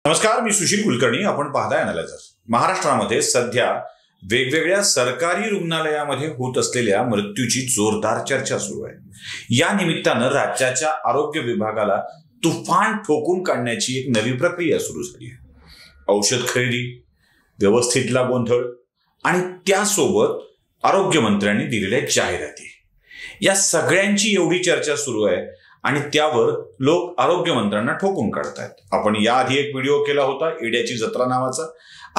नमस्कार, मी सुशील कुलकर्णी. आपण पाहताय अॅनालायझर. महाराष्ट्रामध्ये सध्या वेगवेगळ्या सरकारी रुग्णालयामध्ये होत असलेल्या मृत्यूची जोरदार चर्चा सुरू आहे. या निमित्तानं राज्याच्या आरोग्य विभागाला तुफान ठोकून काढण्याची एक नवी प्रक्रिया सुरू झाली आहे. औषध खरेदी, व्यवस्थेतला गोंधळ आणि त्यासोबत आरोग्यमंत्र्यांनी दिलेल्या जाहिराती, या सगळ्यांची एवढी चर्चा सुरू आहे आणि त्यावर लोक आरोग्यमंत्र्यांना ठोकून काढतायत. आपण याआधी एक व्हिडिओ केला होता, इड्याची जत्रा नावाचा.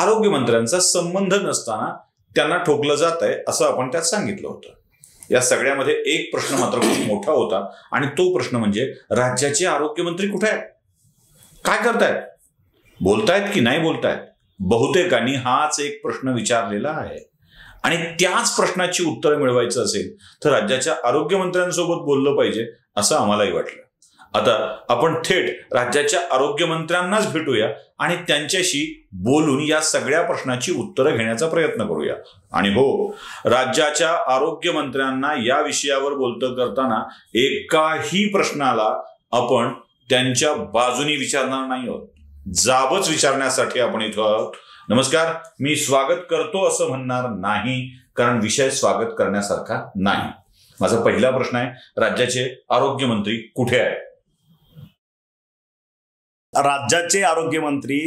आरोग्यमंत्र्यांचा संबंध नसताना त्यांना ठोकलं जात आहे असं आपण त्यात सांगितलं होतं. या सगळ्यामध्ये एक प्रश्न मात्र खूप मोठा होता आणि तो प्रश्न म्हणजे राज्याचे आरोग्यमंत्री कुठे आहेत, काय करतायत, बोलतायत की नाही बोलतायत. बहुतेकांनी हाच एक प्रश्न विचारलेला आहे आणि त्याच प्रश्नाची उत्तरं मिळवायचं असेल तर राज्याच्या आरोग्यमंत्र्यांसोबत बोललं पाहिजे असं आम्हालाही वाटलं. आता आपण थेट राज्याच्या आरोग्यमंत्र्यांनाच भेटूया आणि त्यांच्याशी बोलून या सगळ्या प्रश्नाची उत्तरं घेण्याचा प्रयत्न करूया. आणि हो, राज्याच्या आरोग्यमंत्र्यांना या विषयावर बोलतं करताना एकाही प्रश्नाला आपण त्यांच्या बाजूनी विचारणार नाही आहोत, जाबच विचारण्यासाठी आपण इथं आहोत. नमस्कार, मी स्वागत करतो असं म्हणणार नाही, कारण विषय स्वागत करण्यासारखा नाही. माझा पहिला प्रश्न आहे, राज्याचे आरोग्यमंत्री कुठे आहे? राज्याचे आरोग्यमंत्री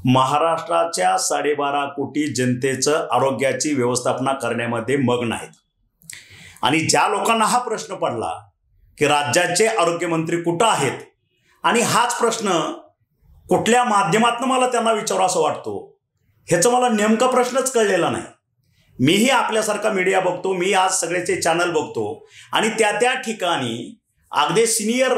महाराष्ट्राच्या 12.5 कोटी जनतेचं आरोग्याची व्यवस्थापना करण्यामध्ये मग्न आहेत. आणि ज्या लोकांना हा प्रश्न पडला की राज्याचे आरोग्यमंत्री कुठं आहेत, आणि हाच प्रश्न कुठल्या माध्यमातून मला त्यांना विचारावं असं वाटतो, ह्याचं मला नेमका प्रश्नच कळलेला नाही. मीही आपल्यासारखा मीडिया बघतो, मी आज सगळ्याचे चॅनल बघतो आणि त्या ठिकाणी अगदी सिनियर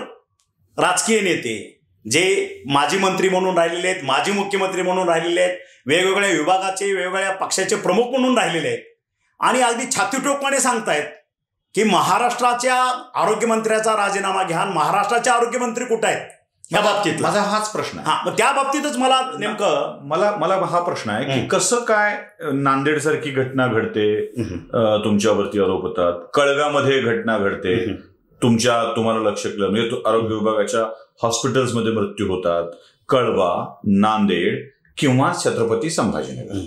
राजकीय नेते जे माजी मंत्री म्हणून राहिलेले आहेत, माजी मुख्यमंत्री म्हणून राहिलेले आहेत, वेगवेगळ्या विभागाचे वेगवेगळ्या पक्षाचे प्रमुख म्हणून राहिलेले आहेत आणि अगदी छातीटोकपणे सांगतायत की महाराष्ट्राच्या आरोग्यमंत्र्याचा राजीनामा घ्या, महाराष्ट्राचे आरोग्यमंत्री कुठे आहेत या बाबतीत. माझा हाच प्रश्न आहे. मग त्या बाबतीतच मला नेमकं मला हा प्रश्न आहे की कसं काय नांदेड सारखी घटना घडते, तुमच्यावरती आरोप होतात, कळव्यामध्ये घटना घडते, तुम्हाला लक्ष केलं म्हणजे आरोग्य विभागाच्या हॉस्पिटल्समध्ये मृत्यू होतात, कळवा, नांदेड किंवा छत्रपती संभाजीनगर,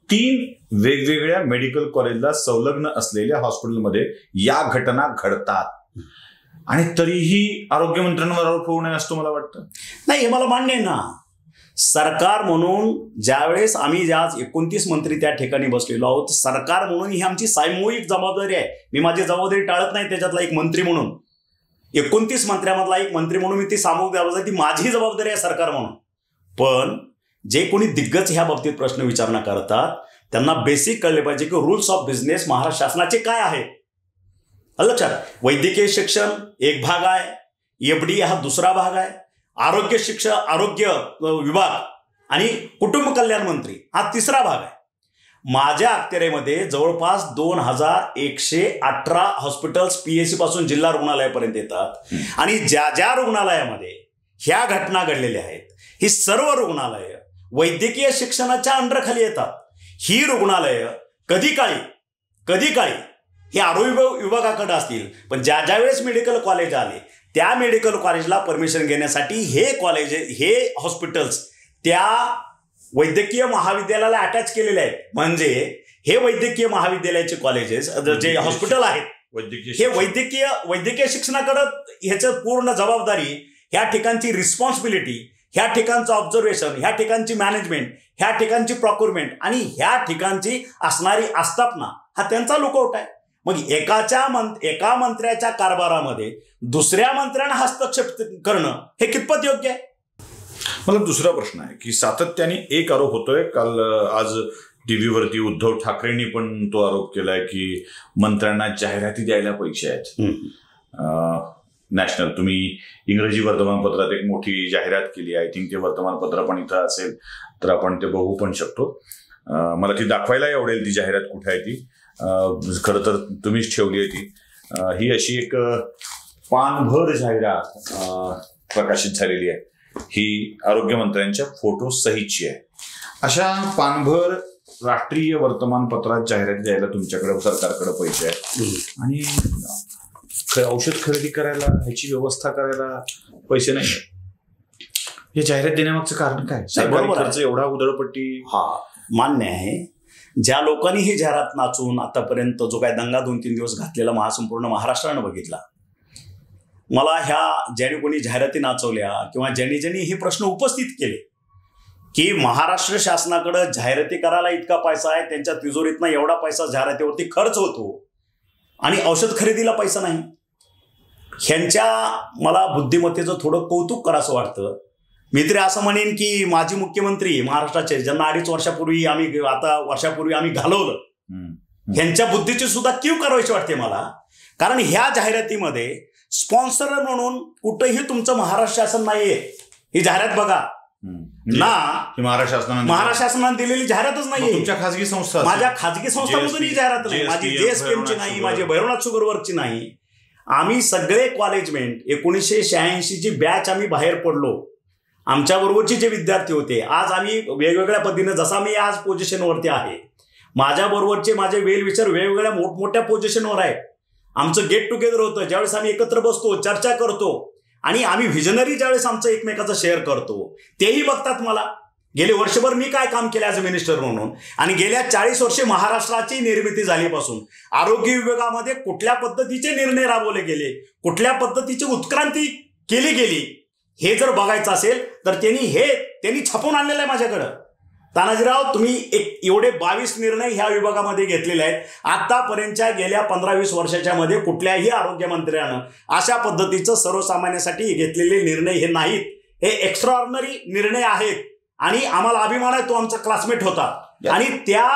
3 वेगवेगळ्या मेडिकल कॉलेजला संलग्न असलेल्या हॉस्पिटलमध्ये या घटना घडतात आणि तरीही आरोग्यमंत्र्यांवर आरोप होऊ नये असं मला वाटतं. नाही, हे मला मान्य आहे ना. सरकार म्हणून ज्यावेळेस आम्ही आज 29 मंत्री त्या ठिकाणी बसलेलो आहोत, सरकार म्हणून ही आमची सामूहिक जबाबदारी आहे. मी माझी जबाबदारी टाळत नाही, त्याच्यातला एक मंत्री म्हणून, 29 मंत्र्यामधला एक मंत्री म्हणून मी ती सामूहिक जबाबदारी, ती माझी जबाबदारी आहे सरकार म्हणून. पण जे कोणी दिग्गज ह्या बाबतीत प्रश्न विचारणा करतात त्यांना बेसिक कळले पाहिजे की रूल्स ऑफ बिझनेस महाराष्ट्र शासनाचे काय आहेत. लक्षात, वैद्यकीय शिक्षण एक भाग आहे, FD हा दुसरा भाग आहे, आरोग्य विभाग आणि कुटुंब कल्याण मंत्री हा तिसरा भाग आहे. माझ्या अखत्यारीमध्ये जवळपास 2118 हॉस्पिटल्स PSC पासून जिल्हा रुग्णालयापर्यंत येतात आणि ज्या रुग्णालयामध्ये ह्या घटना घडलेल्या आहेत, ही सर्व रुग्णालय वैद्यकीय शिक्षणाच्या अंडरखाली येतात. ही रुग्णालय कधी काळी हे आरोग्य विभागाकडे असतील, पण ज्या वेळेस मेडिकल कॉलेज आले त्या मेडिकल कॉलेजला परमिशन घेण्यासाठी हे हॉस्पिटल्स त्या वैद्यकीय महाविद्यालयाला अटॅच केलेले आहेत. म्हणजे हे वैद्यकीय महाविद्यालयाचे कॉलेजेस जे हॉस्पिटल आहेत, हे वैद्यकीय शिक्षणाकडे ह्याचं पूर्ण जबाबदारी, ह्या ठिकाणची रिस्पॉन्सिबिलिटी, ह्या ठिकाणचं ऑब्झर्वेशन, ह्या ठिकाणची मॅनेजमेंट, ह्या ठिकाणची प्रॉक्युरमेंट आणि ह्या ठिकाणची असणारी आस्थापना हा त्यांचा लुकआउट आहे. मग एका मंत्र्याच्या कारभारामध्ये दुसऱ्या मंत्र्यांना हस्तक्षेप करणं हे कितपत योग्य आहे? मला दुसरा प्रश्न आहे की सातत्याने एक आरोप होतोय, आज टीव्हीवरती उद्धव ठाकरेंनी पण तो आरोप केलाय की मंत्र्यांना जाहिराती द्यायला पैसे आहेत. नॅशनल, तुम्ही इंग्रजी वर्तमानपत्रात एक मोठी जाहिरात केली, आय थिंक ते वर्तमानपत्र पण इथं असेल तर आपण ते बघू पण शकतो. मला ती दाखवायलाही आवडेल, ती जाहिरात कुठे आहे ती. खरं तर तुम्हीच ठेवली आहे ती. ही अशी एक पानभर जाहिरात प्रकाशित झालेली आहे. ही आरोग्यमंत्र्यांच्या फोटो सहितची आहे. अशा पानभर राष्ट्रीय वर्तमानपत्रात जाहिराती द्यायला तुमच्याकडे सरकारकडे पैसे आहेत आणि औषध खरेदी करायला, ह्याची व्यवस्था करायला पैसे नाही. हे जाहिरात देण्यामागचं कारण काय? सरकारी खर्च एवढा उधळपट्टी. हा, मान्य आहे. ज्या लोकांनी ही जाहिरात नाचून आतापर्यंत जो काय दंगा 2-3 दिवस घातलेला संपूर्ण महाराष्ट्रानं बघितला. मला ह्या ज्यांनी कोणी जाहिराती नाचवल्या किंवा ज्यांनी हे प्रश्न उपस्थित केले की महाराष्ट्र शासनाकडे जाहिराती करायला इतका पैसा आहे, त्यांच्या तिजोरीतनं एवढा पैसा जाहिरातीवरती खर्च होतो आणि औषध खरेदीला पैसा नाही, ह्यांच्या मला बुद्धिमत्तेचं थोडं कौतुक करावं वाटतं. मी तरी असं म्हणेन की माजी मुख्यमंत्री महाराष्ट्राचे, ज्यांना 2.5 वर्षापूर्वी आम्ही घालवलं, ह्यांच्या बुद्धीची सुद्धा कीव करायची वाटते मला. कारण ह्या जाहिरातीमध्ये स्पॉन्सर म्हणून कुठेही तुमचं महाराष्ट्र शासन नाहीये. ही जाहिरात बघा ना, महाराष्ट्र शासनाने दिलेली जाहिरातच नाहीये. तुमच्या खाजगी संस्था, माझ्या खाजगी संस्थांमधून ही जाहिरात नाही. माझी JSPMची नाही, माझी भैरवनाथ शुगरवर्कची नाही. आम्ही सगळे कॉलेजमेंट 1986ची बॅच आम्ही बाहेर पडलो. आमच्या बरोबरचे जे विद्यार्थी होते, आज आम्ही वेगवेगळ्या पद्धतीने, जसा मी आज पोझिशनवरती आहे, माझ्या बरोबरचे माझे वेलविचार वेगवेगळ्या मोठमोठ्या पोझिशनवर आहेत. आमचं गेट टुगेदर होतं, ज्यावेळेस आम्ही एकत्र बसतो, चर्चा करतो आणि आम्ही व्हिजनरी ज्यावेळेस आमचं एकमेकाचं शेअर करतो, तेही बघतात मला. गेले वर्षभर मी काय काम केलं ॲज अ मिनिस्टर म्हणून, आणि गेल्या 40 वर्षे महाराष्ट्राची निर्मिती झाल्यापासून आरोग्य विभागामध्ये कुठल्या पद्धतीचे निर्णय राबवले गेले, कुठल्या पद्धतीची उत्क्रांती केली गेली, हे जर बघायचं असेल तर त्यांनी छापून आणलेलं आहे माझ्याकडं. तानाजीराव, तुम्ही एवढे 22 निर्णय ह्या विभागामध्ये घेतलेले आहेत. आतापर्यंतच्या गेल्या 15-20 वर्षाच्या मध्ये कुठल्याही आरोग्यमंत्र्यानं अशा पद्धतीचं सर्वसामान्यांसाठी घेतलेले निर्णय हे नाहीत. हे एक्स्ट्राऑर्डिनरी निर्णय आहेत आणि आम्हाला अभिमान आहे, तो आमचा क्लासमेट होता आणि त्या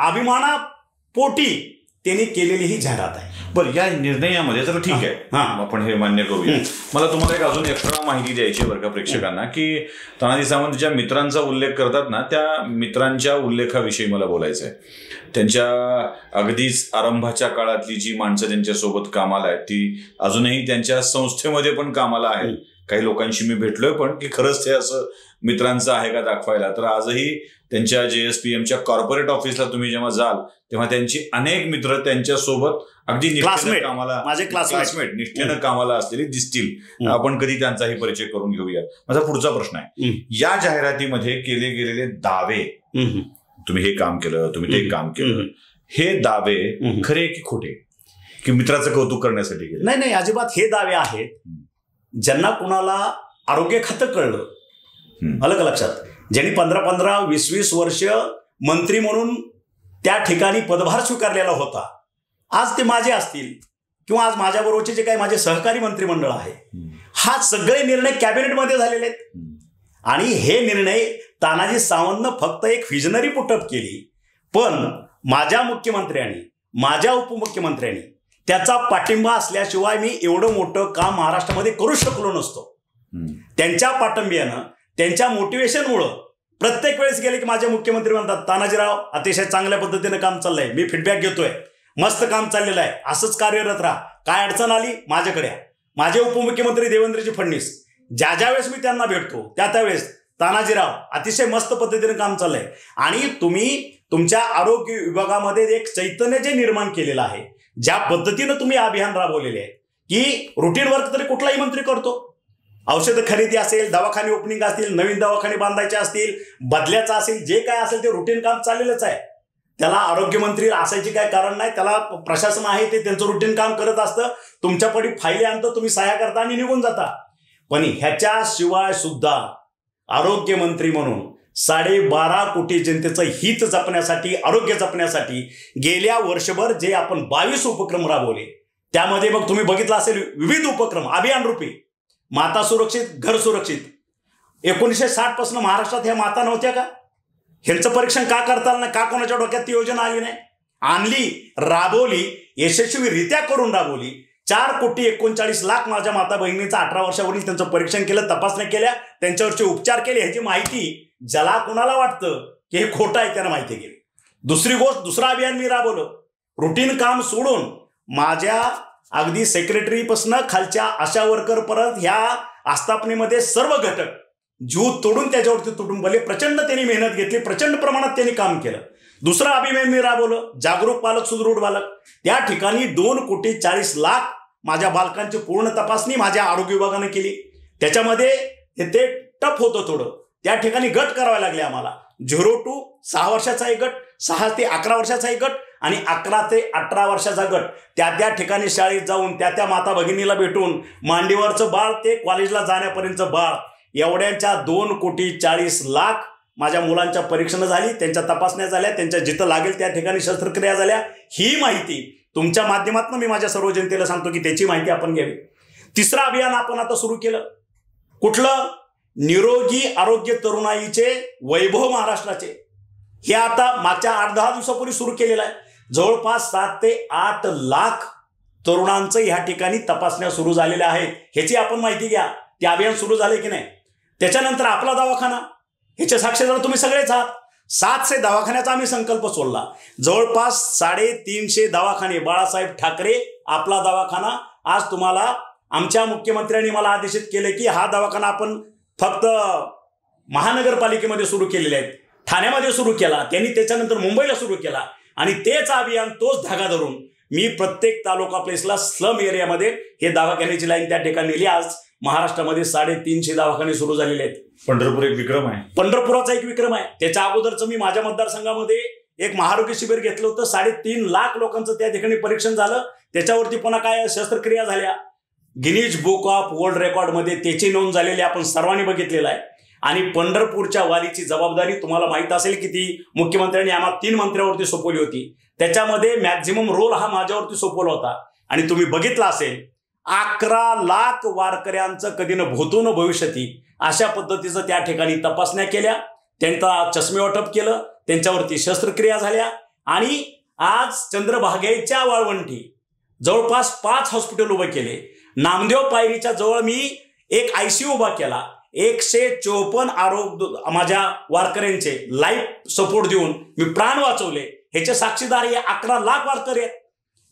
अभिमानापोटी त्यांनी केलेली ही जाहिरात आहे. बरं, या निर्णयामध्ये तर ठीक आहे, आपण हे मान्य करूया. मला तुम्हाला एक अजून एक्स्ट्रा माहिती द्यायची आहे बरं का प्रेक्षकांना, की तानाजी सावंत ज्या मित्रांचा उल्लेख करतात ना, त्या मित्रांच्या उल्लेखाविषयी मला बोलायचं आहे. त्यांच्या अगदीच आरंभाच्या काळातली जी माणसं त्यांच्यासोबत कामाला आहेत, ती अजूनही त्यांच्या संस्थेमध्ये पण कामाला आहेत. काही लोकांशी मी भेटलोय पण, की खरंच ते असं मित्रांचं आहे का दाखवायला. तर आजही त्यांच्या JSPMच्या कॉर्पोरेट ऑफिसला तुम्ही जेव्हा जाल तेव्हा त्यांची अनेक मित्र त्यांच्यासोबत अगदी क्लासमेट निष्ठेनं कामाला असलेली दिसतील. आपण कधी त्यांचाही परिचय करून घेऊया. माझा पुढचा प्रश्न आहे, या जाहिरातीमध्ये केले गेलेले दावे, तुम्ही हे काम केलं, तुम्ही ते काम केलं, हे दावे खरे की खोटे, की मित्राचं कौतुक करण्यासाठी केले? नाही, अजिबात हे दावे आहेत. ज्यांना कुणाला आरोग्य खातं कळलं, अलग लक्षात, ज्यांनी 15-20 वर्ष मंत्री म्हणून त्या ठिकाणी पदभार स्वीकारलेला होता, आज ते माझे असतील किंवा आज माझ्या बरोबरचे जे काही माझे सहकारी मंत्रिमंडळ आहे, हा सगळे निर्णय कॅबिनेटमध्ये झालेले आहेत. आणि हे निर्णय तानाजी सावंतनं फक्त एक व्हिजनरी पुटअप केली, पण माझ्या मुख्यमंत्र्यांनी, माझ्या उपमुख्यमंत्र्यांनी त्याचा पाठिंबा असल्याशिवाय मी एवढं मोठं काम महाराष्ट्रामध्ये करू शकलो नसतो. त्यांच्या पाठिंब्यानं, त्यांच्या मोटिवेशनमुळं प्रत्येक वेळेस गेले की माझे मुख्यमंत्री म्हणतात, तानाजीराव अतिशय चांगल्या पद्धतीने काम चाललंय, मी फीडबॅक घेतोय, मस्त काम चाललेलं आहे, असंच कार्यरत राहा, काय अडचण आली माझ्याकडे. माझे उपमुख्यमंत्री देवेंद्रजी फडणवीस, ज्या वेळेस मी त्यांना भेटतो त्यावेळेस, तानाजीराव अतिशय मस्त पद्धतीने काम चाललंय. आणि तुम्ही तुमच्या आरोग्य विभागामध्ये एक चैतन्य जे निर्माण केलेलं आहे, ज्या पद्धतीनं तुम्ही अभियान राबवलेले आहे, की रुटीन वर्क तरी कुठलाही मंत्री करतो. औषध खरेदी असेल, दवाखाने ओपनिंग असतील, नवीन दवाखाने बांधायचे असतील, बदल्याचं असेल, जे काय असेल ते रुटीन काम चाललेलंच आहे. त्याला आरोग्यमंत्री असायची काय कारण नाही, त्याला प्रशासन आहे ते त्यांचं रुटीन काम करत असतं. तुमच्यापडी फायली आणतं, तुम्ही सह्या करता आणि निघून जाता. पण ह्याच्याशिवाय सुद्धा आरोग्यमंत्री म्हणून 12.5 कोटी जनतेचं हित जपण्यासाठी, आरोग्य जपण्यासाठी गेल्या वर्षभर जे आपण 22 उपक्रम राबवले, त्यामध्ये मग तुम्ही बघितलं असेल विविध उपक्रम, अभियान रूपी माता सुरक्षित, घर सुरक्षित. 1960 पासून महाराष्ट्रात ह्या माता नव्हत्या का? ह्यांचं परीक्षण का करता आलं नाही? का कोणाच्या डोक्यात ती योजना आली नाही? आणली, राबवली, यशस्वीरित्या करून राबवली. 4,39,00,000 माझ्या माता बहिणीचं 18 वर्षावरील त्यांचं परीक्षण केलं, तपासण्या केल्या, त्यांच्यावरचे उपचार केले. ह्याची माहिती ज्याला कुणाला वाटतं की हे खोटं आहे त्यांना माहिती गेली. दुसरी गोष्ट, दुसरं अभियान मी राबवलं, रुटीन काम सोडून माझ्या अगदी सेक्रेटरीपासून खालच्या आशा वर्करपर्यंत ह्या आस्थापनेमध्ये सर्व घटक जीव तोडून त्याच्यावरती तुटून पडले. प्रचंड त्यांनी मेहनत घेतली, प्रचंड प्रमाणात त्यांनी काम केलं. दुसरं अभियान मी राबवलं, जागरूक पालक सुदृढ बालक. त्या ठिकाणी 2,40,00,000 माझ्या बालकांची पूर्ण तपासणी माझ्या आरोग्य विभागाने केली. त्याच्यामध्ये ते टफ होतं थोडं. त्या ठिकाणी गट करावे लागले आम्हाला. 0 to 6 वर्षाचा एक गट, 6 ते 11 वर्षाचा एक गट आणि 11 ते 18 वर्षाचा गट. त्या ठिकाणी शाळेत जाऊन त्या माता भगिनीला भेटून मांडीवरचं बाळ ते कॉलेजला जाण्यापर्यंतचं बाळ एवढ्यांच्या 2,40,00,000 माझ्या मुलांच्या परीक्षणं झाली, त्यांच्या तपासण्या झाल्या, त्यांच्या जिथं लागेल त्या ठिकाणी शस्त्रक्रिया झाल्या. ही माहिती तुमच्या माध्यमातून मी माझ्या सर्व जनतेला सांगतो की त्याची माहिती आपण घ्यावी. 3रं अभियान आपण आता सुरू केलं. कुठलं? निरोगी आरोग्य तरुणाईचे वैभव महाराष्ट्राचे. हे आता मागच्या 8-10 दिवसापूर्वी सुरू केलेलं आहे. जवळपास 7 ते 8 लाख तरुणांचं ह्या ठिकाणी तपासण्या सुरू झालेल्या आहेत. ह्याची आपण माहिती घ्या. ते अभियान सुरू झाले की नाही. त्याच्यानंतर आपला दवाखाना, ह्याचे साक्षीदार तुम्ही सगळेच आहात. 700 दवाखान्याचा आम्ही संकल्प सोडला. जवळपास 350 दवाखाने. बाळासाहेब ठाकरे आपला दवाखाना. आज तुम्हाला आमच्या मुख्यमंत्र्यांनी मला आदेशित केले की हा दवाखाना आपण फक्त महानगरपालिकेमध्ये सुरू केलेले आहेत. ठाण्यामध्ये सुरू केला त्यांनी, त्याच्यानंतर मुंबईला सुरू केला आणि तेच अभियान, तोच धागा धरून मी प्रत्येक तालुका प्लेसला स्लम एरियामध्ये हे दवाखान्याची लाईन त्या ठिकाणी नेली. आज महाराष्ट्रामध्ये 350 दवाखाने सुरू झालेले आहेत. पंढरपूर एक विक्रम आहे. पंढरपुराचा एक विक्रम आहे. त्याच्या अगोदरचं मी माझ्या मतदारसंघामध्ये एक महारोग्य शिबिर घेतलं होतं. 3.5 लाख लोकांचं त्या ठिकाणी परीक्षण झालं. त्याच्यावरती पुन्हा काय शस्त्रक्रिया झाल्या. गिनीज बुक ऑफ वर्ल्ड रेकॉर्डमध्ये त्याची नोंद झालेली आपण सर्वांनी बघितलेलं आहे. आणि पंढरपूरच्या वारीची जबाबदारी तुम्हाला माहित असेल की ती मुख्यमंत्र्यांनी आम्हाला 3 मंत्र्यावरती सोपवली होती. त्याच्यामध्ये मॅक्झिमम रोल हा माझ्यावरती सोपवला होता. आणि तुम्ही बघितलं असेल 11 लाख वारकऱ्यांचं कधी न भूतो न भविष्यती अशा पद्धतीचं त्या ठिकाणी तपासण्या केल्या, त्यांचा चष्मे वाटप केलं, त्यांच्यावरती शस्त्रक्रिया झाल्या. आणि आज चंद्रभागेच्या वाळवंटी जवळपास 5 हॉस्पिटल उभे केले. नामदेव पायरीच्या जवळ मी एक ICU उभा केला. 154 आरोग्य माझ्या वारकऱ्यांचे लाईफ सपोर्ट देऊन मी प्राण वाचवले. ह्याचे साक्षीदार हे 11 लाख वारकरी आहेत.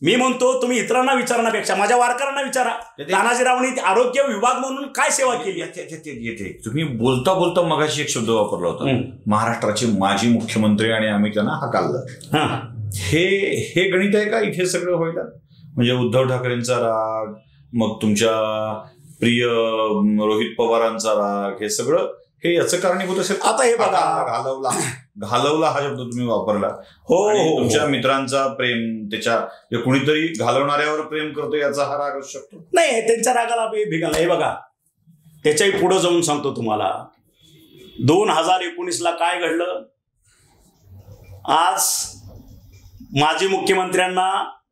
मी म्हणतो तुम्ही इतरांना विचारण्यापेक्षा माझ्या वारकऱ्यांना विचारा, तानाजीरावांनी आरोग्य विभाग म्हणून काय सेवा केली. येते तुम्ही बोलता बोलता मगाशी एक शब्द वापरला होता, महाराष्ट्राचे माजी मुख्यमंत्री आणि आम्ही त्यांना हकाललं. हे गणित आहे का इथे सगळं व्हायला? म्हणजे उद्धव ठाकरेंचा राग, मग तुमच्या प्रिय रोहित पवारांचा राग, हे सगळं हे याचं कारणीभूत असेल. आता हे बघा, घालवला हा शब्द तुम्ही वापरला. हो, तुमच्या मित्रांचा प्रेम, त्याच्या कुणीतरी घालवणाऱ्यावर प्रेम करतो याचा हा राग असू शकतो. नाही, त्यांच्या रागाला भिगाला. हे बघा, त्याच्याही पुढे जाऊन सांगतो तुम्हाला. 2019ला काय घडलं. आज माजी मुख्यमंत्र्यांना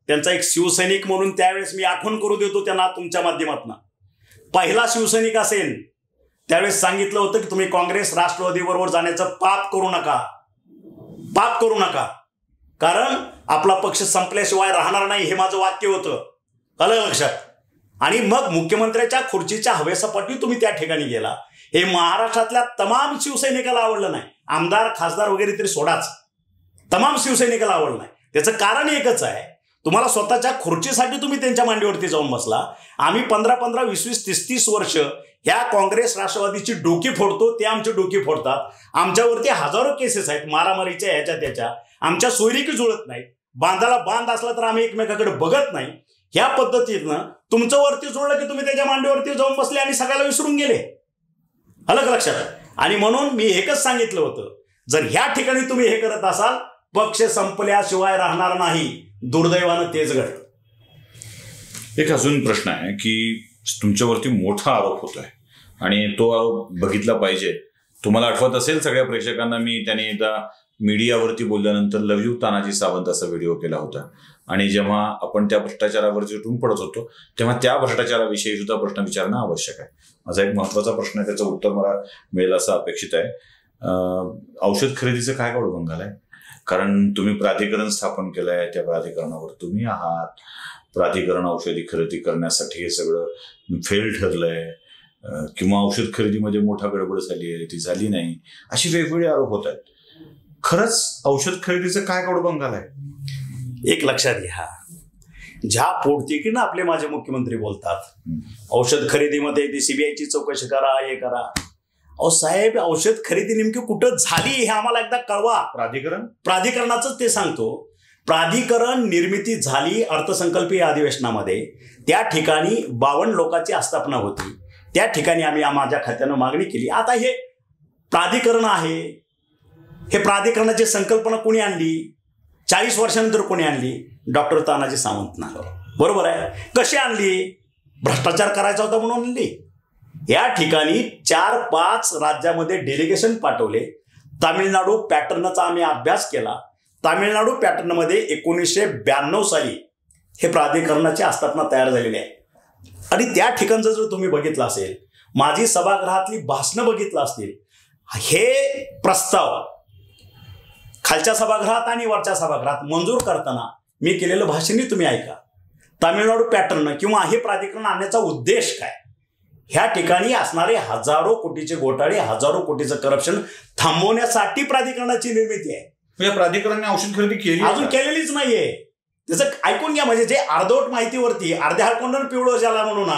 त्यांचा एक शिवसैनिक म्हणून त्यावेळेस मी आठवण करू देतो त्यांना तुमच्या माध्यमातून. पहिला शिवसैनिक असेल त्यावेळेस सांगितलं होतं की तुम्ही काँग्रेस राष्ट्रवादी बरोबर जाण्याचं पाप करू नका, कारण आपला पक्ष संपल्याशिवाय राहणार नाही, हे माझं वाक्य होतं. आलं लक्षात? आणि मग मुख्यमंत्र्याच्या खुर्चीच्या हवेसापाठी तुम्ही त्या ठिकाणी गेला. हे महाराष्ट्रातल्या तमाम शिवसैनिकाला आवडलं नाही. आमदार खासदार वगैरे तरी सोडाच, तमाम शिवसैनिकाला आवडलं नाही. त्याचं कारण एकच आहे, तुम्हाला स्वतःच्या खुर्चीसाठी तुम्ही त्यांच्या मांडीवरती जाऊन बसला. आम्ही 15-15, 20-20, 30-30 वर्ष ह्या काँग्रेस राष्ट्रवादीची डोकी फोडतो, ते आमची डोकी फोडतात. आमच्यावरती हजारो केसेस आहेत मारामारीच्या, ह्याच्या त्याच्या. आमच्या सोयरीकी जुळत नाही. बांधाला बांध असला तर आम्ही एकमेकाकडे बघत नाही. ह्या पद्धतीनं तुमचं वरती जुळलं की तुम्ही त्याच्या मांडीवरती जाऊन बसले आणि सगळ्याला विसरून गेले. अलग लक्षात. आणि म्हणून मी एकच सांगितलं होतं, जर ह्या ठिकाणी तुम्ही हे करत असाल, पक्ष संपल्याशिवाय राहणार नाही. दुर्दैवानं तेच घडलं. एक अजून प्रश्न आहे की तुमच्यावरती मोठा आरोप होतोय आणि तो आरोप बघितला पाहिजे. तुम्हाला आठवत असेल सगळ्या प्रेक्षकांना, मी त्याने एकदा मीडियावरती बोलल्यानंतर लव यू तानाजी सावंत असा व्हिडिओ केला होता. आणि जेव्हा आपण त्या भ्रष्टाचारावर झुटून पडत होतो तेव्हा त्या भ्रष्टाचाराविषयी सुद्धा प्रश्न विचारणं आवश्यक आहे. माझा एक महत्वाचा प्रश्न आहे, त्याचं उत्तर मला मिळेल असं अपेक्षित आहे. औषध खरेदीचं काय गौडबंग झालंय? कारण तुम्ही प्राधिकरण स्थापन केलंय, त्या प्राधिकरणावर तुम्ही आहात. प्राधिकरण औषधी खरेदी करण्यासाठी हे सगळं फेल ठरलंय, किंवा औषध खरेदीमध्ये मोठा गडबड झाली आहे, ती झाली नाही, अशी वेगवेगळे आरोप होत आहेत. खरंच औषध खरेदीचं काय गौडबंग झालंय? एक लक्षात घ्या, ज्या पोटतिकीनं आपले माझे मुख्यमंत्री बोलतात, औषध खरेदीमध्ये ती CBIची चौकशी करा, हे करा. अहो साहेब, औषध खरेदी नेमकी कुठं झाली हे आम्हाला एकदा कळवा. प्राधिकरणाचं ते सांगतो. प्राधिकरण निर्मिती झाली अर्थसंकल्पीय अधिवेशनामध्ये. त्या ठिकाणी 52 लोकांची आस्थापना होती. त्या ठिकाणी आम्ही माझ्या खात्यानं मागणी केली. आता हे प्राधिकरण आहे, हे प्राधिकरणाची संकल्पना कोणी आणली? 40 वर्षानंतर कोणी आणली? डॉक्टर तानाजी सावंत ना, बरोबर आहे. कशी आणली? भ्रष्टाचार करायचा होता म्हणून आणली. या ठिकाणी 4-5 राज्यामध्ये डेलिगेशन पाठवले. तामिळनाडू पॅटर्नचा आम्ही अभ्यास केला. तामिळनाडू पॅटर्नमध्ये 1992 साली हे प्राधिकरणाची आस्थापना तयार झालेली आहे. आणि त्या ठिकाणचं जर तुम्ही बघितलं असेल, माझी सभागृहातली भाषणं बघितलं असतील, हे प्रस्ताव खालच्या सभागृहात आणि वरच्या सभागृहात मंजूर करताना मी केलेलं भाषणही तुम्ही ऐका. तामिळनाडू पॅटर्न किंवा हे प्राधिकरण आणण्याचा उद्देश काय? ह्या ठिकाणी असणारे हजारो कोटीचे घोटाळे, हजारो कोटीचं करप्शन थांबवण्यासाठी प्राधिकरणाची निर्मिती आहे. या प्राधिकरणाने औषध खरेदी केली अजून केलेलीच नाहीये. त्याचं ऐकून घ्या. म्हणजे जे अर्धवट माहितीवरती अर्धे हळकोंडण पिवळं झाला म्हणून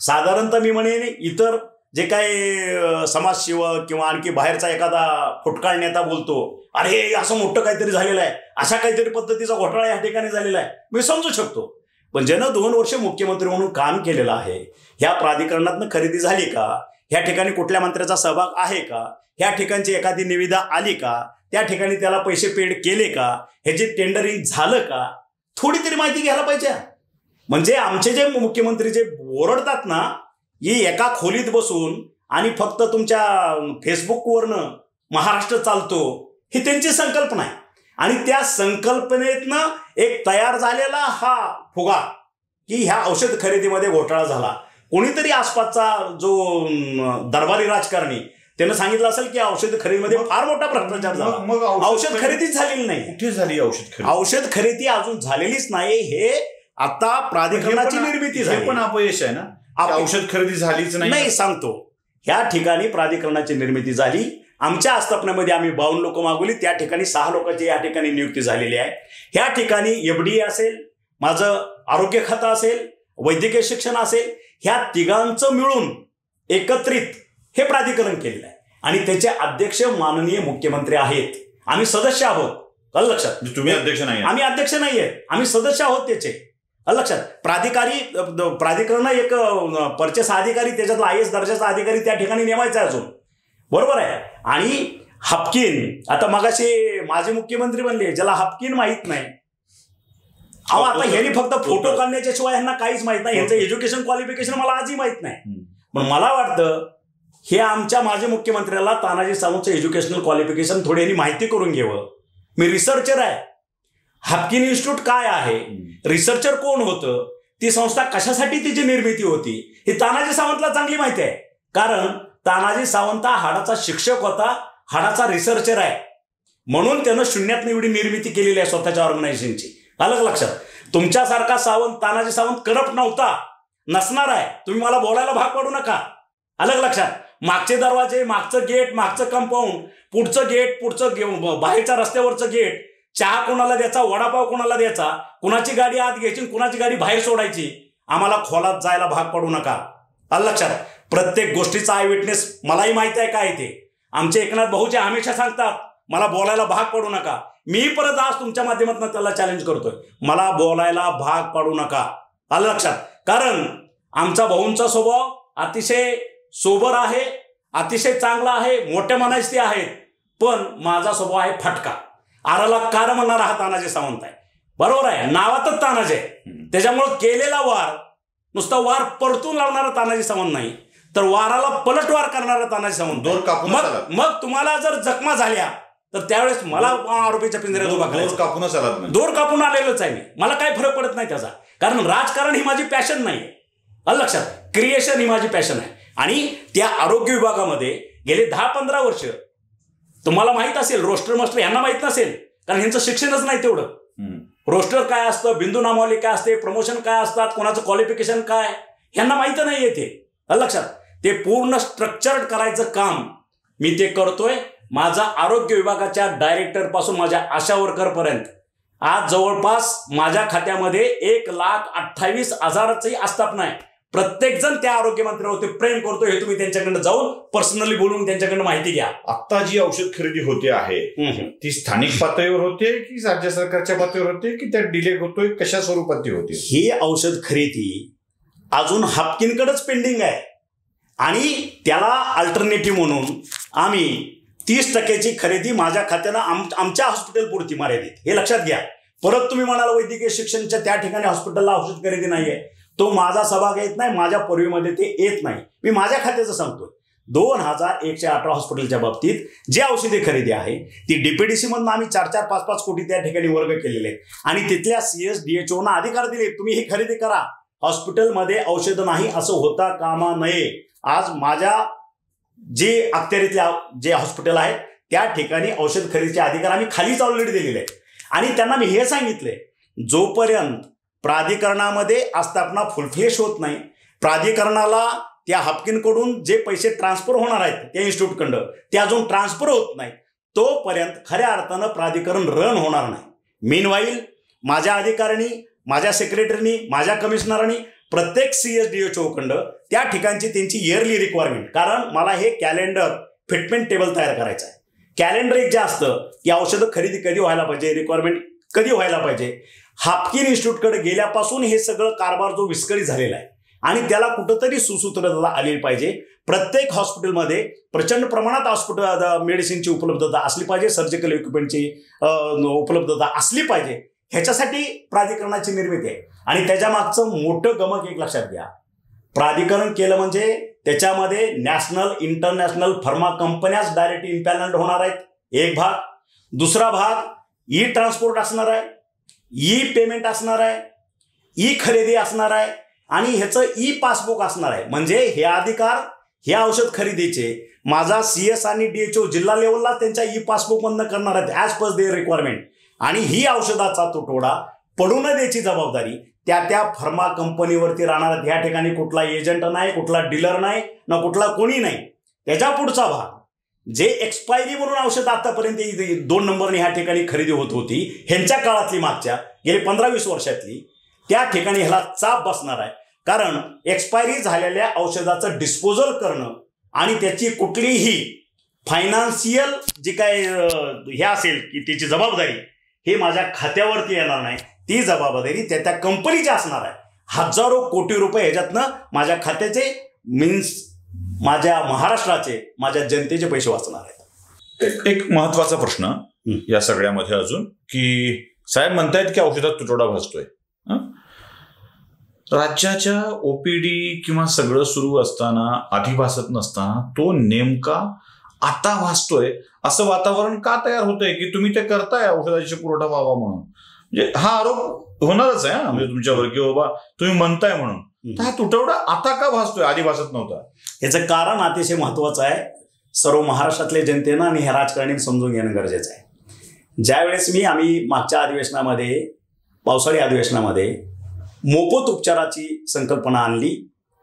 साधारणतः मी म्हणेन इतर जे काही समाजसेवक किंवा आणखी बाहेरचा एखादा फुटकाळ नेता बोलतो, अरे असं मोठं काहीतरी झालेलं आहे, अशा काहीतरी पद्धतीचा घोटाळा या ठिकाणी झालेला आहे, मी समजू शकतो. पण ज्यानं 2 वर्ष मुख्यमंत्री म्हणून काम केलेलं आहे, ह्या प्राधिकरणातनं खरेदी झाली का? ह्या ठिकाणी कुठल्या मंत्र्याचा सहभाग आहे का? ह्या ठिकाणची एखादी निविदा आली का? त्या ठिकाणी त्याला पैसे पेड केले का? ह्याचे टेंडरिंग झालं का? थोडी तरी माहिती घ्यायला पाहिजे. म्हणजे आमचे जे मुख्यमंत्री जे ओरडतात ना, ही एका खोलीत बसून आणि फक्त तुमच्या फेसबुकवरनं महाराष्ट्र चालतो, ही त्यांची संकल्पना आहे. आणि त्या संकल्पनेतनं एक तयार झालेला हा फुगा की ह्या औषध खरेदीमध्ये घोटाळा झाला. कोणीतरी आसपासचा जो दरबारी राजकारणी त्यानं सांगितलं असेल की औषध खरेदीमध्ये फार मोठा भ्रष्टाचार झाला. मग औषध खरेदीच झालेली नाही. कुठे झाली औषध खरेदी? औषध खरेदी अजून झालेलीच नाही. हे आता प्राधिकरणाची निर्मिती झाली. पण अपयश आहे ना, औषध खरेदी झालीच नाही. सांगतो, ह्या ठिकाणी प्राधिकरणाची निर्मिती झाली. आमच्या आस्थापनेमध्ये आम्ही 52 लोक मागवली. त्या ठिकाणी 6 लोकांची या ठिकाणी नियुक्ती झालेली आहे. ह्या ठिकाणी FDA असेल, माझं आरोग्य खातं असेल, वैद्यकीय शिक्षण असेल, ह्या तिघांचं मिळून एकत्रित हे प्राधिकरण केलेलं आहे. आणि त्याचे अध्यक्ष माननीय मुख्यमंत्री आहेत. आम्ही सदस्य आहोत. लक्षात. तुम्ही अध्यक्ष नाही? आम्ही अध्यक्ष नाहीये, आम्ही सदस्य आहोत त्याचे. लक्षात. प्राधिकरण एक परचेस अधिकारी, त्याच्यातला IAS दर्जाचा अधिकारी त्या ठिकाणी नेमायचा अजून, बरोबर आहे. आणि हापकिन, आता मगाशी माझे मुख्यमंत्री बनले, ज्याला हापकिन माहित नाही. अहो, आता ह्यांनी फक्त फोटो काढण्याच्या शिवाय ह्यांना काहीच माहित नाही. ह्यांचं एज्युकेशन क्वालिफिकेशन मला आजही माहित नाही. पण मला वाटतं हे आमच्या माझे मुख्यमंत्र्याला तानाजी सावंतचं एज्युकेशनल क्वालिफिकेशन थोडी यांनी माहिती करून घ्यावं. मी रिसर्चर आहे. हापकिन इन्स्टिट्यूट काय आहे, रिसर्चर कोण होतं, ती संस्था कशासाठी तिची निर्मिती होती, ही तानाजी सावंतला चांगली माहिती आहे. कारण तानाजी सावंत हा हाडाचा शिक्षक होता, हाडाचा रिसर्चर आहे. म्हणून त्यानं शून्यात एवढी निर्मिती केलेली आहे स्वतःच्या ऑर्गनायझेशनची. अलग लक्षात. तुमच्यासारखा तानाजी सावंत करप्ट नव्हता, नसणार आहे. तुम्ही मला बोलायला भाग पडू नका. अलग लक्षात. मागचे दरवाजे, मागचं गेट, मागचं कंपाऊंड, पुढचं गेट, पुढचं बाहेरच्या रस्त्यावरचं गेट, चहा कोणाला द्यायचा, वडापाव कोणाला द्यायचा, कुणाची गाडी आत घ्यायची, कुणाची गाडी बाहेर सोडायची, आम्हाला खोलात जायला भाग पडू नका. अलग लक्षात. प्रत्येक गोष्टीचा आय विटनेस मलाही माहिती आहे काय ते. आमचे एकनाथ भाऊचे हमेशा सांगतात मला बोलायला भाग पडू नका. मी परत आज तुमच्या माध्यमातून त्याला चॅलेंज करतोय, मला बोलायला भाग पाडू नका. आलं लक्षात. कारण आमचा भाऊंचा स्वभाव अतिशय सोबर आहे, अतिशय चांगला आहे, मोठ्या मनाचे आहेत. पण माझा स्वभाव आहे फटका. आराला कार म्हणणारा हा तानाजी सावंत आहे. बरोबर आहे, नावातच तानाजी आहे. त्याच्यामुळे केलेला वार नुसता वार परतून लावणारा तानाजी सावंत नाही, तर वाराला पलटवार करणारा तानाजी सावंत. मग तुम्हाला जर जखमा झाल्या तर त्यावेळेस मला आरोपीच्या पिंजऱ्यात उभा करायचा. दोर कापून आलेलोच आहे मी. मला काही फरक पडत नाही त्याचा. कारण राजकारण ही माझी पॅशन नाही. लक्षात. क्रिएशन ही माझी पॅशन आहे. आणि त्या आरोग्य विभागामध्ये गेले 10-15 वर्ष तुम्हाला माहित असेल, रोस्टर मास्टर यांना माहित नसेल कारण यांचं शिक्षणच नाही तेवढं. रोस्टर काय असतं, बिंदू नामावली काय असते, प्रमोशन काय असतात, कोणाचं क्वालिफिकेशन काय, यांना माहित नाही येते. लक्षात. ते पूर्ण स्ट्रक्चर्ड करायचं काम मी ते करतोय. माझा आरोग्य विभागाच्या डायरेक्टर पासून माझ्या आशा वर्कर पर्यंत आज जवळपास माझ्या खात्यामध्ये 1,28,000ची आस्थापना आहे. प्रत्येक जण त्या आरोग्य मंत्र्यावरती प्रेम करतोय. हे तुम्ही त्यांच्याकडे जाऊन पर्सनली बोलून त्यांच्याकडे माहिती घ्या. आता जी औषध खरेदी होते आहे ती स्थानिक पातळीवर होते की राज्य सरकारच्या पातळीवर होते की त्या डिले होतोय, कशा स्वरूपात ती होती? ही औषध खरेदी अजून हापकिनकडेच पेंडिंग आहे. आणि त्याला अल्टरनेटिव्ह म्हणून आम्ही 30% खरेदी माझ्या खात्यानं आमच्या हॉस्पिटलपुरती मर्यादित, हे लक्षात घ्या. परत तुम्ही म्हणाल वैद्यकीय शिक्षणाच्या त्या ठिकाणी हॉस्पिटलला औषध खरेदी नाहीये, तो माझा सहभाग येत नाही, माझ्या पूर्वीमध्ये ते येत नाही. मी माझ्या खात्याचं सांगतोय. 2118 हॉस्पिटलच्या बाबतीत जे औषधी खरेदी आहे ती डीपीडीसी मधून आम्ही 4-4, 5-5 कोटी त्या ठिकाणी वर्ग केलेले आहेत आणि तिथल्या CS-DHO ना अधिकार दिले, तुम्ही ही खरेदी करा. हॉस्पिटलमध्ये औषधं नाही असं होता कामा नये. आज माझ्या जे अखत्यारीतल्या जे हॉस्पिटल आहेत त्या ठिकाणी औषध खरेदीचे अधिकार आम्ही खालीच ऑलरेडी दिलेले आहेत आणि त्यांना मी हे सांगितले, जोपर्यंत प्राधिकरणामध्ये आस्थापना फुलफ्लेश होत नाही, प्राधिकरणाला त्या हापकिनकडून जे पैसे ट्रान्सफर होणार आहेत त्या इन्स्टिट्यूटकडं ते अजून ट्रान्सफर होत नाही, तोपर्यंत खऱ्या अर्थानं प्राधिकरण रन होणार नाही. मीनवाईल माझ्या अधिकाऱ्यांनी, माझ्या सेक्रेटरीनी, माझ्या कमिशनरांनी प्रत्येक CS-DHO कडं त्या ठिकाणची त्यांची इयरली रिक्वायरमेंट, कारण मला हे कॅलेंडर फिटमेंट टेबल तयार करायचं आहे. कॅलेंडर एक जे असतं की औषधं खरेदी कधी व्हायला पाहिजे, रिक्वायरमेंट कधी व्हायला पाहिजे. हापकिन इन्स्टिट्यूटकडे गेल्यापासून हे सगळं कारभार जो विस्कळीत झालेला आहे आणि त्याला कुठंतरी सुसूत्रता आली पाहिजे. प्रत्येक हॉस्पिटलमध्ये प्रचंड प्रमाणात हॉस्पिटल मेडिसिनची उपलब्धता असली पाहिजे, सर्जिकल इक्विपमेंटची उपलब्धता असली पाहिजे. ह्याच्यासाठी प्राधिकरणाची निर्मिती आहे आणि त्याच्या मागचं मोठं गमक एक लक्षात घ्या. प्राधिकरण केलं म्हणजे त्याच्यामध्ये नॅशनल इंटरनॅशनल फार्मा कंपन्याच डायरेक्ट इम्पॅनल्ड होणार आहेत, एक भाग. दुसरा भाग ई ट्रान्सपोर्ट असणार आहे, ई पेमेंट असणार आहे, ई खरेदी असणार आहे आणि ह्याचं ई पासबुक असणार आहे. म्हणजे हे अधिकार ह्या औषध खरेदीचे माझा CS आणि DHO जिल्हा लेवलला त्यांच्या ई पासबुक मधनं करणार आहेत ॲज पर देअर रिक्वायरमेंट. आणि ही औषधाचा तुटवडा पडू न द्यायची जबाबदारी त्या फार्मा कंपनीवरती राहणार. ह्या ठिकाणी कुठला एजंट नाही, कुठला डीलर नाही, ना कुठला कोणी नाही. त्याच्या पुढचा भाग जे एक्सपायरी म्हणून औषध आतापर्यंत 2 नंबरने ह्या ठिकाणी खरेदी होत होती, ह्यांच्या काळातली मागच्या गेली 15-20 वर्षातली, त्या ठिकाणी ह्याला चाप बसणार आहे. कारण एक्सपायरी झालेल्या औषधाचं डिस्पोजल करणं आणि त्याची कुठलीही फायनान्शियल जी काय हे असेल की त्याची जबाबदारी हे माझ्या खात्यावरती येणार नाही. ती जबाबदारी त्या कंपनीची असणार आहे. हजारो कोटी रुपये ह्याच्यातनं माझ्या खात्याचे मीन्स माझ्या महाराष्ट्राचे, माझ्या जनतेचे पैसे वाचणार आहेत. एक महत्वाचा प्रश्न या सगळ्यामध्ये अजून की साहेब म्हणतायत की औषधात तुटवडा भासतोय. राज्याच्या OPD किंवा सगळं सुरू असताना, आधी भासत नसताना तो नेमका आता भासतोय असं वातावरण का तयार होतंय की तुम्ही ते करताय औषधाची पुरवठा व्हावा म्हणून. म्हणजे हा आरोप होणारच आहे म्हणजे तुमच्यावर की बाबा तुम्ही म्हणताय म्हणून. तर हा तुटवडा आता का भासतोय, आधी भासत नव्हता? याचं कारण अतिशय महत्वाचं आहे. सर्व महाराष्ट्रातल्या जनतेनं आणि ह्या राजकारण्यांनी समजून घेणं गरजेचं आहे. ज्यावेळेस आम्ही मागच्या अधिवेशनामध्ये, पावसाळी अधिवेशनामध्ये मोफत उपचाराची संकल्पना आणली,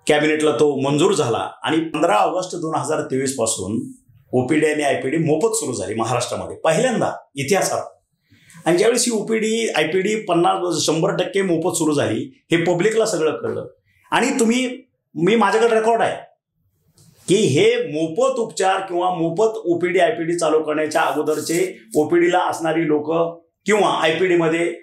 कॅबिनेटला तो मंजूर झाला आणि 15 ऑगस्ट 2023 पासून OPD आणि IPD मोफत सुरू झाली महाराष्ट्रामध्ये पहिल्यांदा इतिहासात. आणि ज्यावेळेस ही OPD IPD 100% मोफत सुरू झाली, हे पब्लिकला सगळं कळलं. आणि मी माझ्याकडे रेकॉर्ड आहे की हे मोफत उपचार किंवा मोफत OPD IPD चालू करण्याच्या अगोदरचे OPDला असणारी लोक किंवा IPD मध्ये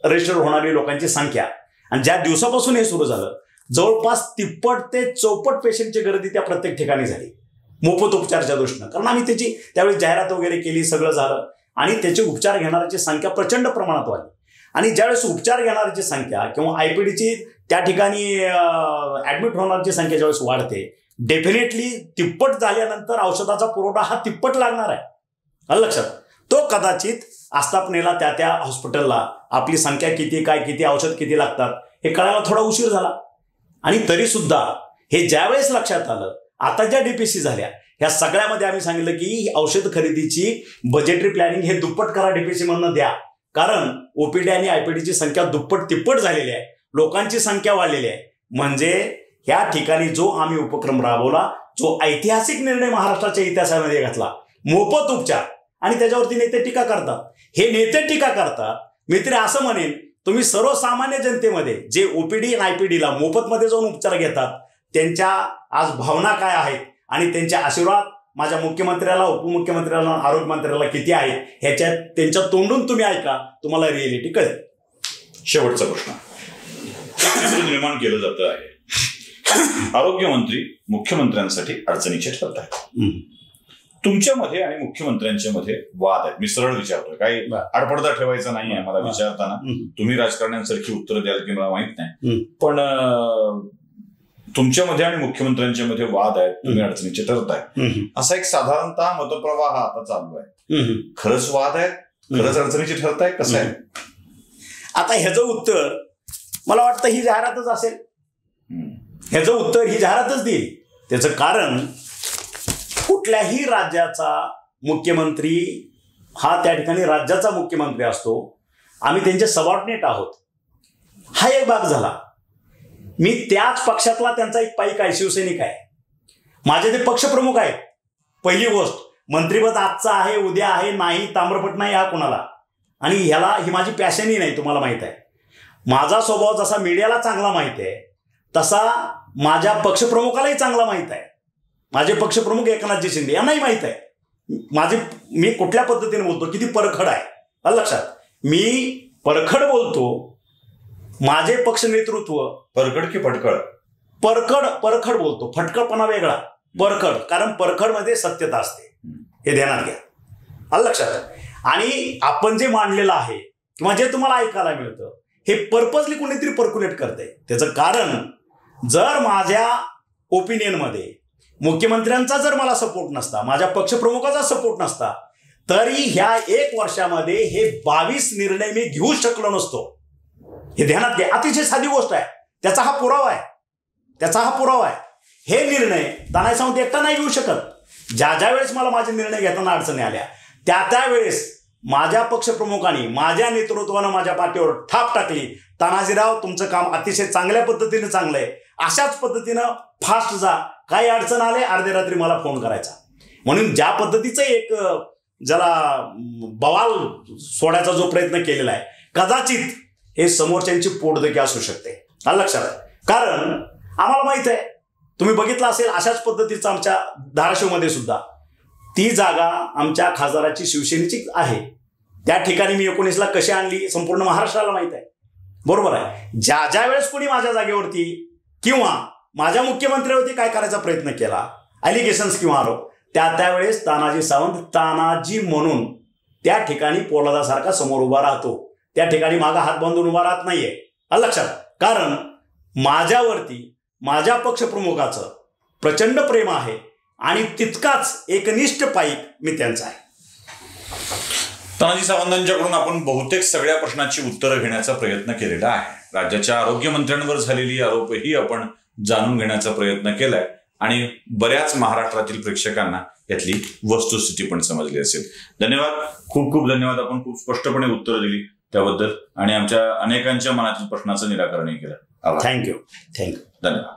रजिस्टर होणारी लोकांची संख्या आणि ज्या दिवसापासून हे सुरू झालं जवळपास 33 ते 64 पेशंटची गर्दी त्या प्रत्येक ठिकाणी झाली मोफत उपचाराच्या दृष्टीनं. कारण आम्ही त्याची त्यावेळी जाहिरात वगैरे केली, सगळं झालं आणि त्याचे उपचार घेणाऱ्याची संख्या प्रचंड प्रमाणात वाढली. आणि ज्यावेळेस उपचार घेणाऱ्याची संख्या किंवा IPDची त्या ठिकाणी ऍडमिट होणाऱ्याची संख्या ज्यावेळेस वाढते, डेफिनेटली तिप्पट झाल्यानंतर औषधाचा पुरवठा हा तिप्पट लागणार आहे. लक्षात, तो कदाचित आस्थापनेला त्या हॉस्पिटलला आपली संख्या किती, काय किती, औषध किती लागतात हे कळायला थोडा उशीर झाला. आणि तरी सुद्धा हे ज्यावेळेस लक्षात आलं, आता ज्या DPC झाल्या ह्या सगळ्यामध्ये आम्ही सांगितलं की औषध खरेदीची बजेटरी प्लॅनिंग हे दुप्पट करा, DPC मधनं द्या. कारण OPD आणि IPDची संख्या दुप्पट तिप्पट झालेली आहे, लोकांची संख्या वाढलेली आहे. म्हणजे ह्या ठिकाणी जो आम्ही उपक्रम राबवला, जो ऐतिहासिक निर्णय महाराष्ट्राच्या इतिहासामध्ये घातला, मोफत उपचार, आणि त्याच्यावरती नेते टीका करतात. हे नेते टीका करतात, मी तरी असं म्हणेन तुम्ही सर्वसामान्य जनतेमध्ये जे OPD आणि IPDला मोफतमध्ये जाऊन उपचार घेतात त्यांच्या आज भावना काय आहेत आणि त्यांचे आशीर्वाद माझ्या मुख्यमंत्र्याला, उपमुख्यमंत्र्याला, आरोग्यमंत्र्याला किती आहेत ह्याच्यात त्यांच्या तोंडून तुम्ही ऐका, तुम्हाला रिएलिटी कळेल. शेवटचा प्रश्न निर्माण केलं जातं आहे आरोग्यमंत्री मुख्यमंत्र्यांसाठी अडचणीचे ठरत आहेत. तुमच्यामध्ये आणि मुख्यमंत्र्यांच्या मध्ये वाद आहेत. मी सरळ विचारतोय, काही आडपडदा ठेवायचा नाहीये मला विचारताना. तुम्ही राजकारण्यांसारखी उत्तर द्याल की मला माहित नाही, पण तुमच्यामध्ये आणि मुख्यमंत्र्यांच्या मध्ये वाद आहेत, तुम्ही अडचणीचे ठरताय, असा एक साधारणतः मतप्रवाह आता चालू आहे. खरंच वाद आहेत, खरंच अडचणीचे ठरताय, कसं आहे? आता ह्याचं उत्तर मला वाटतं ही जाहिरातच असेल. ह्याचं उत्तर ही जाहिरातच देईल. त्याचं कारण कुठल्याही राज्याचा मुख्यमंत्री हा त्या ठिकाणी राज्याचा मुख्यमंत्री असतो. आम्ही त्यांचे सबऑर्डिनेट आहोत. हा एक भाग झाला. मी त्याच पक्षातला त्यांचा एक पाईक आहे, शिवसैनिक आहे. माझे ते पक्षप्रमुख आहेत. पहिली गोष्ट, मंत्रिपद आजचा आहे, उद्या आहे, नाही ताम्रपट नाही हा कुणाला. आणि ही माझी पॅशनही नाही, तुम्हाला माहित आहे. माझा स्वभाव जसा मीडियाला चांगला माहित आहे तसा माझ्या पक्षप्रमुखालाही चांगला माहित आहे. माझे पक्षप्रमुख एकनाथजी शिंदे यांनाही माहित आहे मी कुठल्या पद्धतीने बोलतो, किती परखड आहे. लक्षात, मी परखड बोलतो. माझे पक्ष नेतृत्व परखड की फटकळ? परखड बोलतो. फटकळपणा वेगळा, परखड. कारण परखडमध्ये सत्यता असते, हे ध्यानात घ्या. लक्षात. आणि आपण जे मांडलेलं आहे किंवा जे तुम्हाला ऐकायला मिळतं हे पर्पजली कोणीतरी पर्क्युलेट करते. त्याचं कारण, जर माझ्या ओपिनियनमध्ये मुख्यमंत्र्यांचा जर मला सपोर्ट नसता, माझ्या पक्षप्रमुखाचा सपोर्ट नसता, तरी ह्या 1 वर्षामध्ये हे 22 निर्णय मी घेऊ शकलो नसतो. हे ध्यानात घ्या. अतिशय साधी गोष्ट आहे. त्याचा हा पुरावा आहे. हे निर्णय तानाजी सावंत एकटा नाही घेऊ शकत. ज्या वेळेस मला माझे निर्णय घेताना अडचणी आल्या त्यावेळेस माझ्या पक्षप्रमुखांनी, माझ्या नेतृत्वानं माझ्या पाठीवर थाप टाकली. तानाजीराव, तुमचं काम अतिशय चांगल्या पद्धतीने चांगलं आहे, अशाच पद्धतीनं फास्ट जा, काही अडचण आले अर्ध्या रात्री मला फोन करायचा. म्हणून ज्या पद्धतीचं एक ज्याला बवाल सोडायचा जो प्रयत्न केलेला आहे, कदाचित हे समोरच्यांची पोटदुखी असू शकते. लक्षात आहे. कारण आम्हाला माहित आहे, तुम्ही बघितलं असेल अशाच पद्धतीचं आमच्या धाराशिवमध्ये सुद्धा ती जागा आमच्या खासदाराची शिवसेनेची आहे. त्या ठिकाणी मी 19ला कशी आणली संपूर्ण महाराष्ट्राला माहित आहे. बरोबर आहे. ज्या वेळेस कोणी माझ्या जागेवरती किंवा माझ्या मुख्यमंत्र्यावरती काय करायचा प्रयत्न केला, अलिगेशन्स किंवा आरोप, त्यावेळेस तानाजी सावंत तानाजी म्हणून त्या ठिकाणी पोलादासारखा समोर उभा राहतो. त्या ठिकाणी मागा हात बांधून उभा राहत नाहीये. लक्षात. कारण माझ्यावरती माझ्या पक्षप्रमुखाचं प्रचंड प्रेम आहे आणि तितकाच एकनिष्ठ पाईक मी त्यांचा आहे. तानाजी सावंतांच्याकडून आपण बहुतेक सगळ्या प्रश्नांची उत्तरं घेण्याचा प्रयत्न केलेला आहे. राज्याच्या आरोग्यमंत्र्यांवर झालेली आरोपही आपण जाणून घेण्याचा प्रयत्न केलाय आणि बऱ्याच महाराष्ट्रातील प्रेक्षकांना यातली वस्तुस्थिती पण समजली असेल. धन्यवाद, खूप खूप धन्यवाद. आपण खूप स्पष्टपणे उत्तरं दिली त्याबद्दल आणि आमच्या अनेकांच्या मनातील प्रश्नाचं निराकरणही केलं. थँक्यू. धन्यवाद.